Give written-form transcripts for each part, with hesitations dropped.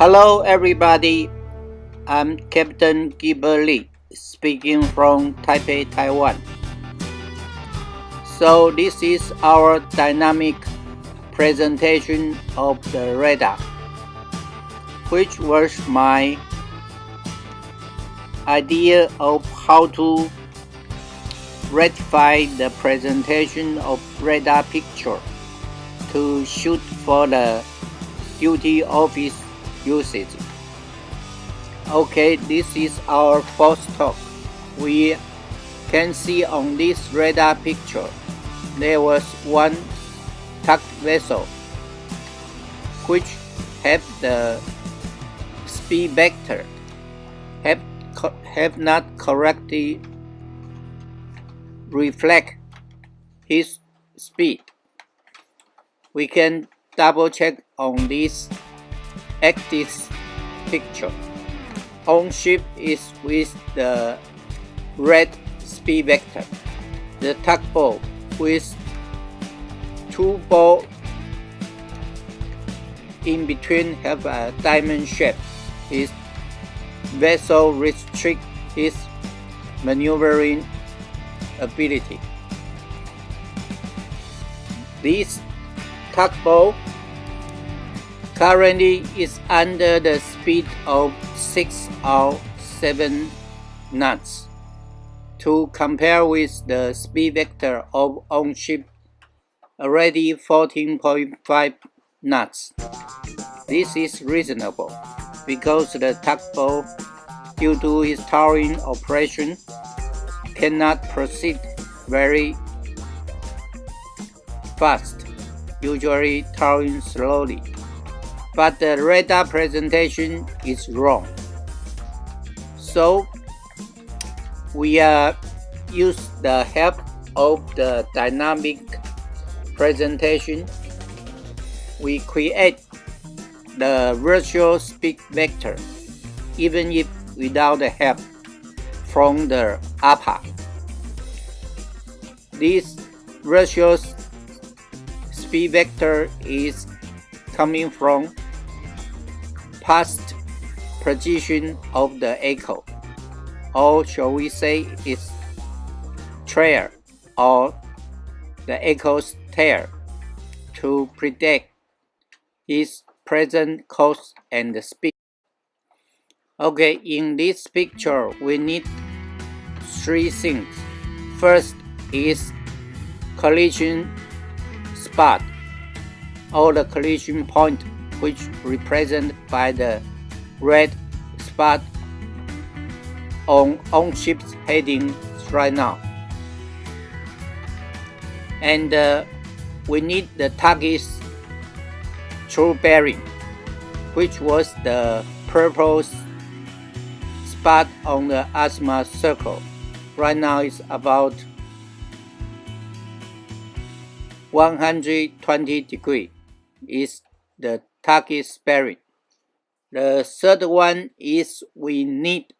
Hello everybody, I'm Captain Gilbert Lee, speaking from Taipei, Taiwan. So this is our dynamic presentation of the radar, which was my idea of how to rectify the presentation of radar picture to shoot for the duty office usage. Okay, this is our first talk. We can see on this radar picture there was one tug vessel which have the speed vector have not correctly reflect his speed. We can double check on this axis picture. On ship is with the red speed vector. The tugboat with two balls in between have a diamond shape. His vessel restricts his maneuvering ability. This tugboat currently is under the speed of 6 or 7 knots. To compare with the speed vector of on-ship already 14.5 knots. This is reasonable because the tugboat, due to its towing operation, cannot proceed very fast, usually towing slowly. But the radar presentation is wrong. So we use the help of the dynamic presentation. We create the virtual speed vector, even if without the help from the ARPA. This virtual speed vector is coming from past position of the echo, or shall we say its trail or the echo's tail, to predict its present course and speed. Okay, in this picture we need three things. First is collision spot, or the collision point, which represented by the red spot on ship's heading right now. And we need the target's true bearing, which was the purple spot on the azimuth circle. Right now it's about 120 degrees is the target's bearing. The third one is we need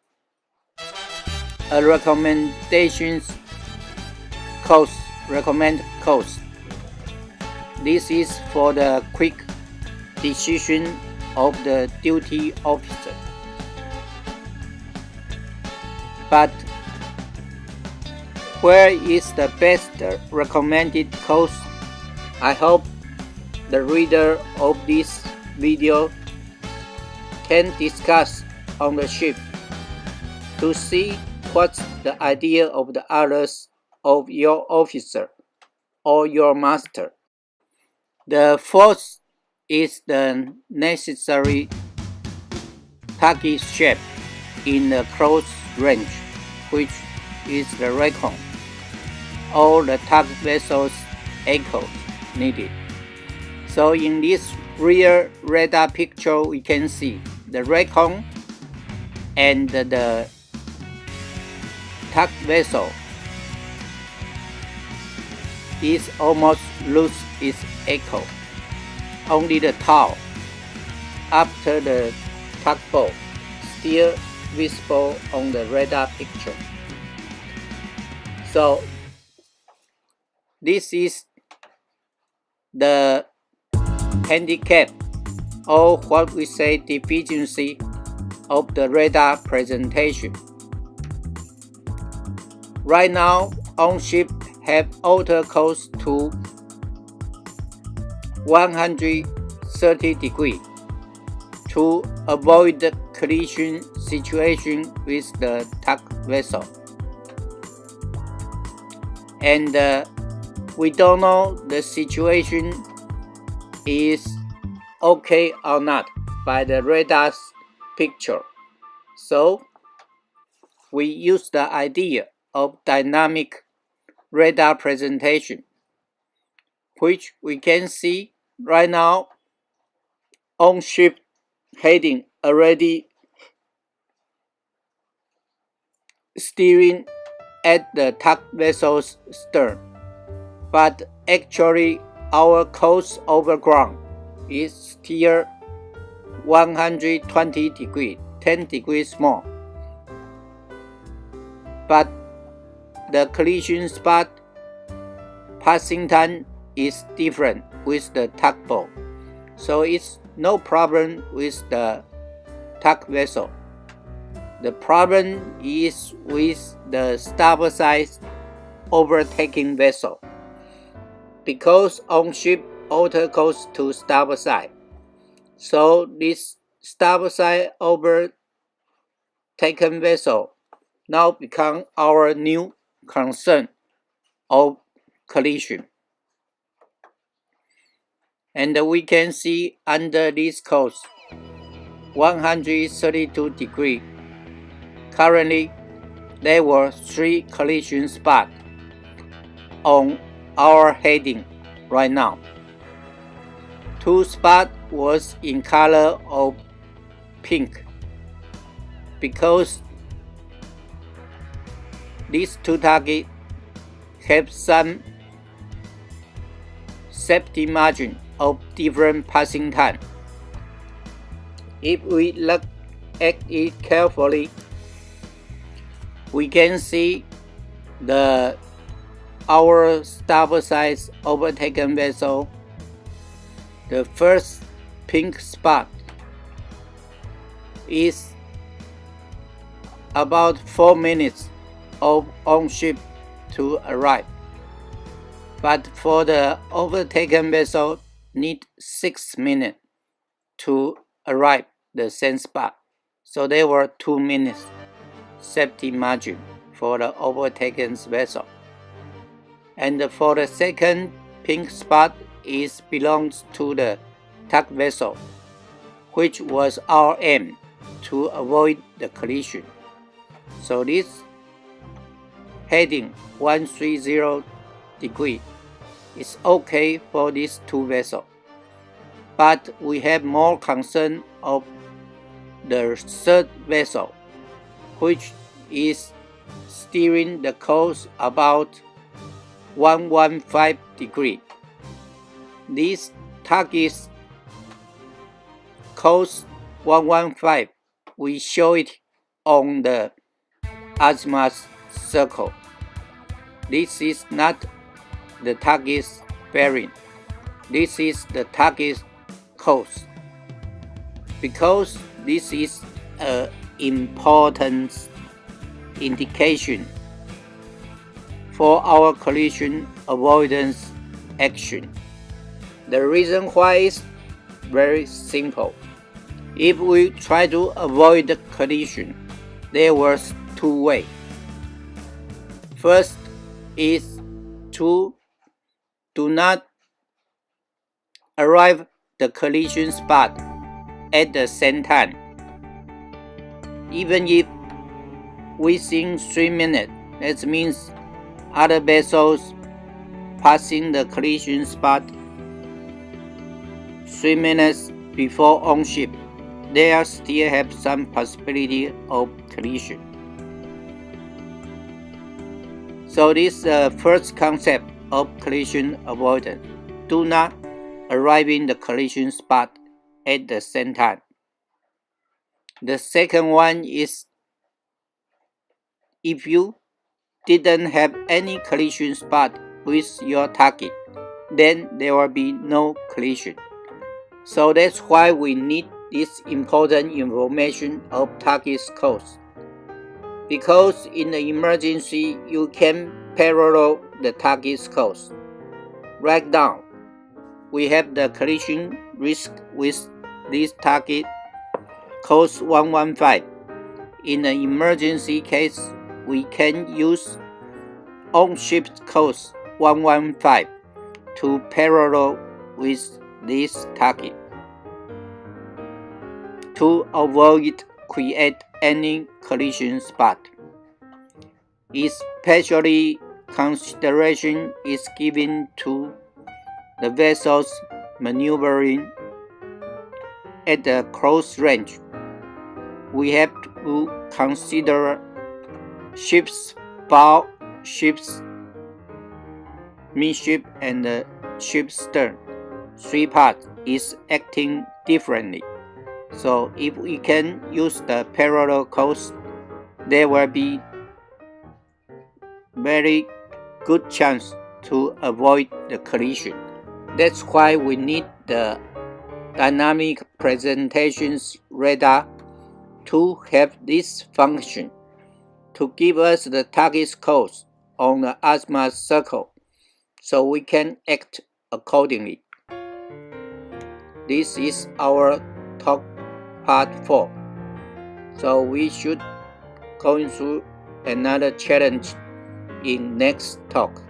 a recommended course. This is for the quick decision of the duty officer. But where is the best recommended course? I hope the reader of this video can discuss on the ship to see what's the idea of the others of your officer or your master. The fourth is the necessary target shape in the close range, which is the recon, or the target vessel's echo needed. So in this rear radar picture we can see the recon and the tug vessel is almost lose its echo. Only the tow after the tugboat still visible on the radar picture. So this is the handicap or what we say deficiency of the radar presentation. Right now, on-ship have auto course to 130 degrees to avoid the collision situation with the tug vessel. And we don't know the situation is okay or not by the radar's picture. So we use the idea of dynamic radar presentation, which we can see right now on ship heading already steering at the tug vessel's stern, but actually our course over ground is still 120 degrees, 10 degrees more. But the collision spot passing time is different with the tugboat, so it's no problem with the tug vessel. The problem is with the starboard side overtaking vessel, because on-ship auto course to starboard side. So this starboard side overtaken vessel now become our new concern of collision. And we can see under this course 132 degrees. Currently, there were 3 collision spots on our heading right now. 2 spots was in color of pink, because these 2 targets have some safety margin of different passing time. If we look at it carefully, we can see our starboard side overtaken vessel. The first pink spot is about 4 minutes of on-ship to arrive, but for the overtaken vessel need 6 minutes to arrive the same spot. So there were 2 minutes safety margin for the overtaken vessel. And for the second pink spot belongs to the tug vessel, which was our aim to avoid the collision. So this heading 130 degrees is okay for these 2 vessels, but we have more concern of the third vessel, which is steering the course about 115 degrees. This target course 115, we show it on the azimuth circle. This is not the target bearing. This is the target course, because this is an important indication for our collision avoidance action. The reason why is very simple. If we try to avoid the collision, there was 2 ways. First is to do not arrive the collision spot at the same time. Even if within 3 minutes, that means other vessels passing the collision spot 3 minutes before on-ship, they still have some possibility of collision. So this is the first concept of collision avoidance. Do not arrive in the collision spot at the same time. The second one is, if you didn't have any collision spot with your target, then there will be no collision. So that's why we need this important information of target course. Because in the emergency, you can parallel the target course. Write down, we have the collision risk with this target course 115. In an emergency case, we can use on-shift course 115 to parallel with this target to avoid create any collision spot. Especially consideration is given to the vessels maneuvering at the close range. We have to consider ship's bow, ship's midship, and the ship's stern. Three parts is acting differently. So if we can use the parallel course, there will be very good chance to avoid the collision. That's why we need the dynamic presentations radar to have this function to give us the target course on the azimuth circle so we can act accordingly. This is our talk part 4. So we should go through another challenge in next talk.